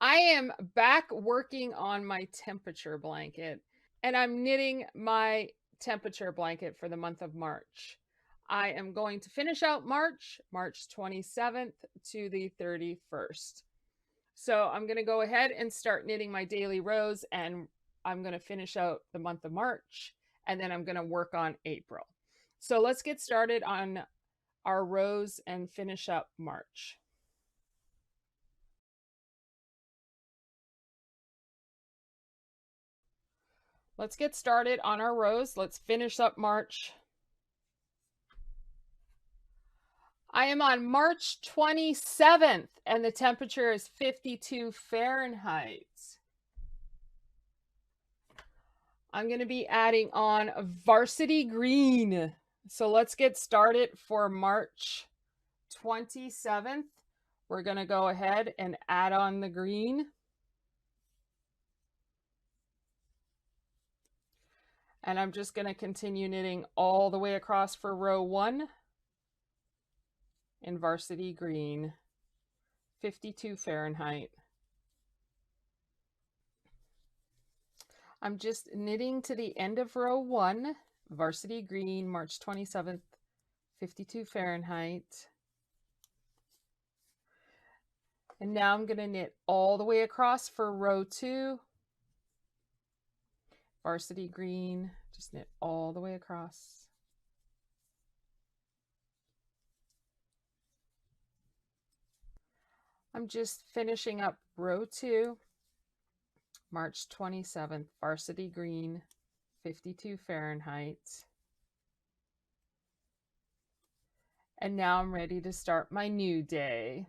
I am back working on my temperature blanket, and I'm knitting my temperature blanket for the month of March. I am going to finish out March 27th to the 31st. So I'm going to go ahead and start knitting my daily rows, and I'm going to finish out the month of March, and then I'm going to work on April. So let's get started on our rows and finish up March. Let's get started on our rows. Let's finish up March. I am on March 27th and the temperature is 52 Fahrenheit. I'm going to be adding on varsity green. So let's get started for March 27th. We're going to go ahead and add on the green. And I'm just going to continue knitting all the way across for row 1 in varsity green, 52 Fahrenheit. I'm just knitting to the end of row 1, varsity green, March 27th, 52 Fahrenheit. And now I'm going to knit all the way across for row 2, varsity green, just knit all the way across. I'm just finishing up row 2, March 27th, varsity green, 52 Fahrenheit. And now I'm ready to start my new day.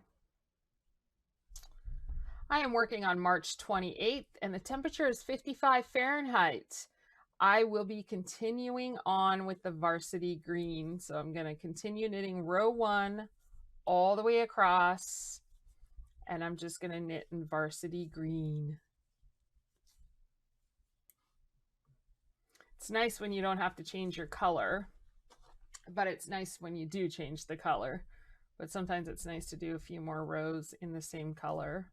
I am working on March 28th and the temperature is 55 Fahrenheit. I will be continuing on with the varsity green. So I'm going to continue knitting row 1 all the way across, and I'm just going to knit in varsity green. It's nice when you don't have to change your color, but it's nice when you do change the color. But sometimes it's nice to do a few more rows in the same color.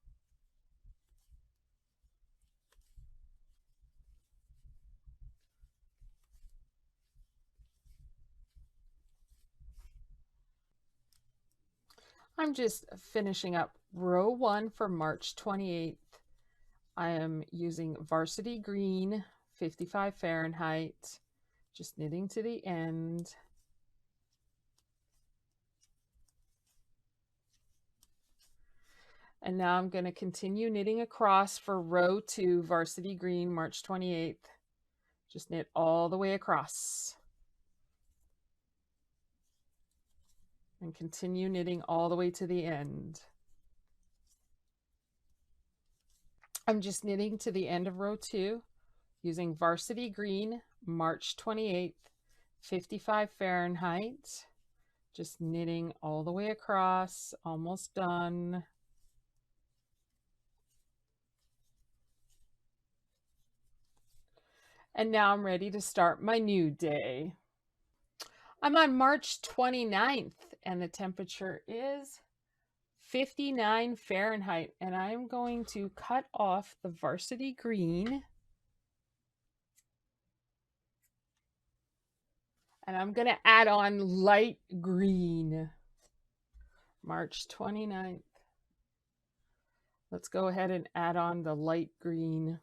I'm just finishing up row 1 for March 28th. I am using varsity green, 55 Fahrenheit, just knitting to the end. And now I'm going to continue knitting across for row 2, varsity green, March 28th. Just knit all the way across. And continue knitting all the way to the end. I'm just knitting to the end of row 2 using varsity green, March 28th, 55 Fahrenheit. Just knitting all the way across, almost done. And now I'm ready to start my new day. I'm on March 29th and the temperature is 59 Fahrenheit, and I'm going to cut off the varsity green. And I'm going to add on light green. March 29th. Let's go ahead and add on the light green.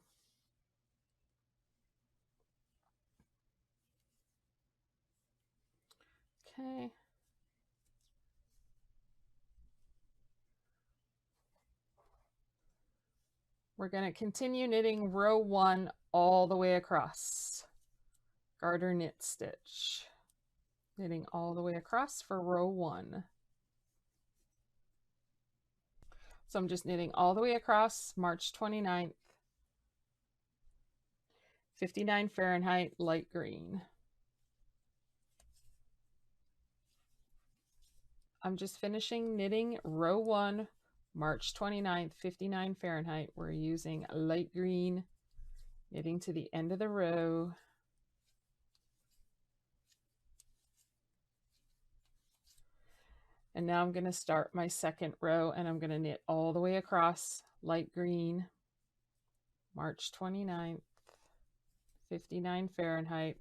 Okay. We're going to continue knitting row 1 all the way across. Garter knit stitch. Knitting all the way across for row 1. So I'm just knitting all the way across, March 29th, 59 Fahrenheit, light green. I'm just finishing knitting row 1, March 29th, 59 Fahrenheit. We're using light green, knitting to the end of the row. And now I'm going to start my second row, and I'm going to knit all the way across, light green, March 29th, 59 Fahrenheit,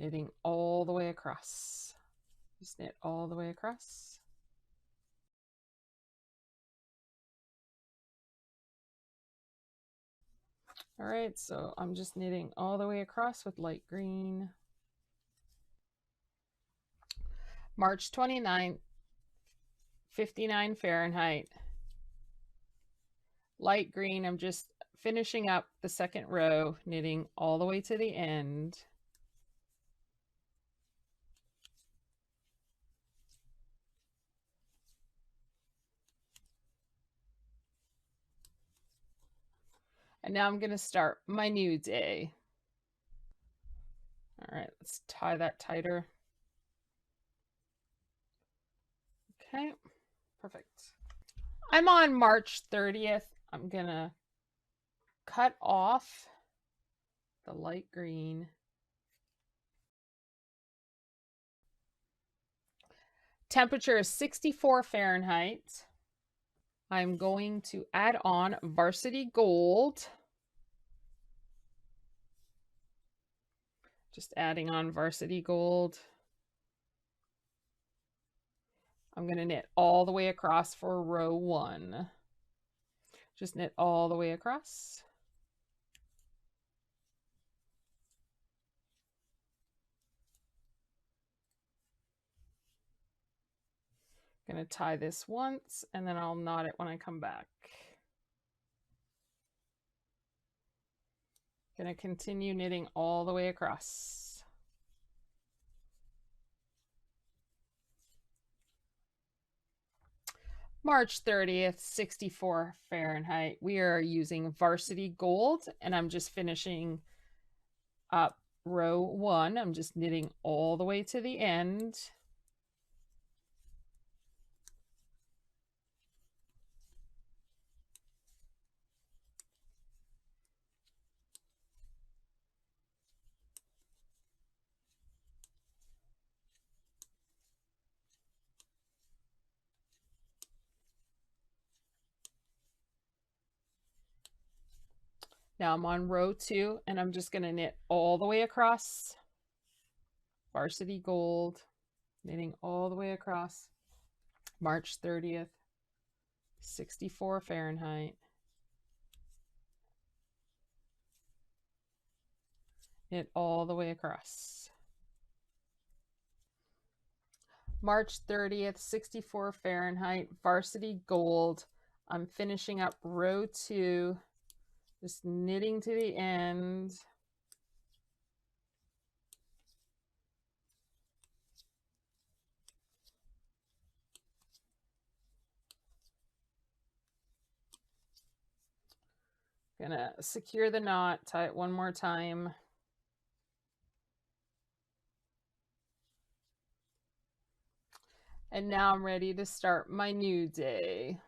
knitting all the way across. Just knit all the way across. All right, so I'm just knitting all the way across with light green. March 29th, 59 Fahrenheit. Light green, I'm just finishing up the second row, knitting all the way to the end. And now I'm going to start my new day. All right, let's tie that tighter. Okay, perfect. I'm on March 30th. I'm going to cut off the light green. Temperature is 64 Fahrenheit. I'm going to add on Varsity Gold. Just adding on Varsity Gold. I'm going to knit all the way across for row 1. Just knit all the way across. I'm going to tie this once, and then I'll knot it when I come back. Going to continue knitting all the way across. March 30th, 64 Fahrenheit. We are using Varsity Gold, and I'm just finishing up row 1. I'm just knitting all the way to the end. Now I'm on row 2, and I'm just going to knit all the way across. Varsity Gold, knitting all the way across. March 30th, 64 Fahrenheit. Knit all the way across. March 30th, 64 Fahrenheit, Varsity Gold. I'm finishing up row 2, just knitting to the end. Gonna secure the knot, tie it one more time. And now I'm ready to start my new day.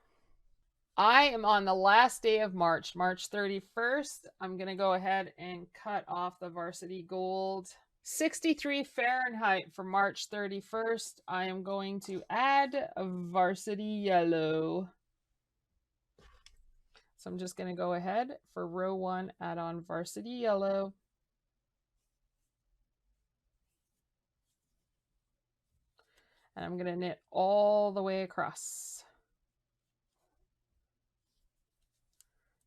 I am on the last day of March, March 31st. I'm going to go ahead and cut off the Varsity Gold. 63 Fahrenheit for March 31st. I am going to add a Varsity Yellow. So I'm just going to go ahead for row 1, add on Varsity Yellow. And I'm going to knit all the way across.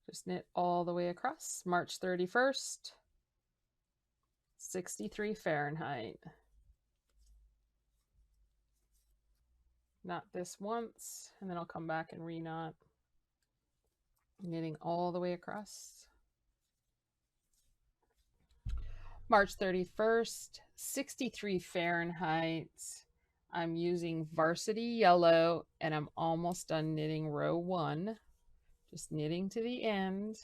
Just knit all the way across. March 31st, 63 Fahrenheit. Knot this once, and then I'll come back and re-knot. Knitting all the way across. March 31st, 63 Fahrenheit. I'm using Varsity Yellow, and I'm almost done knitting row 1. Just knitting to the end.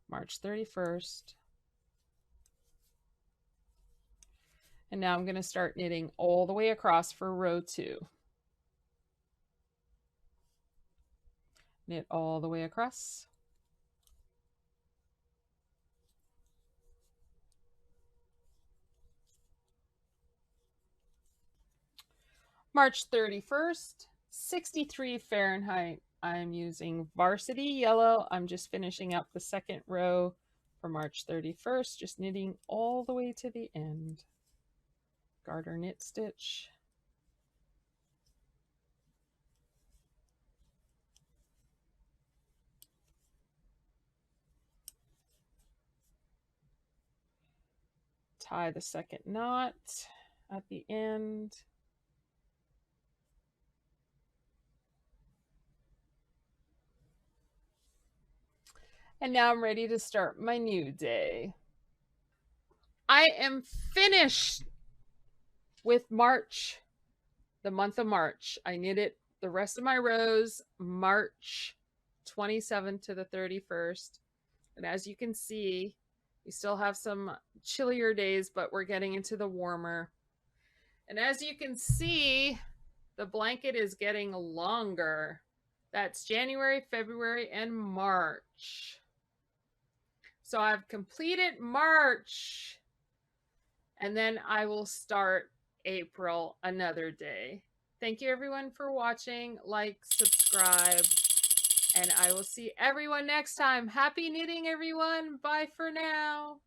March 31st. And now I'm going to start knitting all the way across for row 2. Knit all the way across. March 31st, 63 Fahrenheit. I'm using varsity yellow. I'm just finishing up the second row for March 31st, just knitting all the way to the end. Garter knit stitch. Tie the second knot at the end. And now I'm ready to start my new day. I am finished with March, the month of March. I knitted the rest of my rows March 27th to the 31st. And as you can see, we still have some chillier days, but we're getting into the warmer. And as you can see, the blanket is getting longer. That's January, February, and March. So I've completed March, and then I will start April another day. Thank you everyone for watching. Like, subscribe, and I will see everyone next time. Happy knitting, everyone. Bye for now.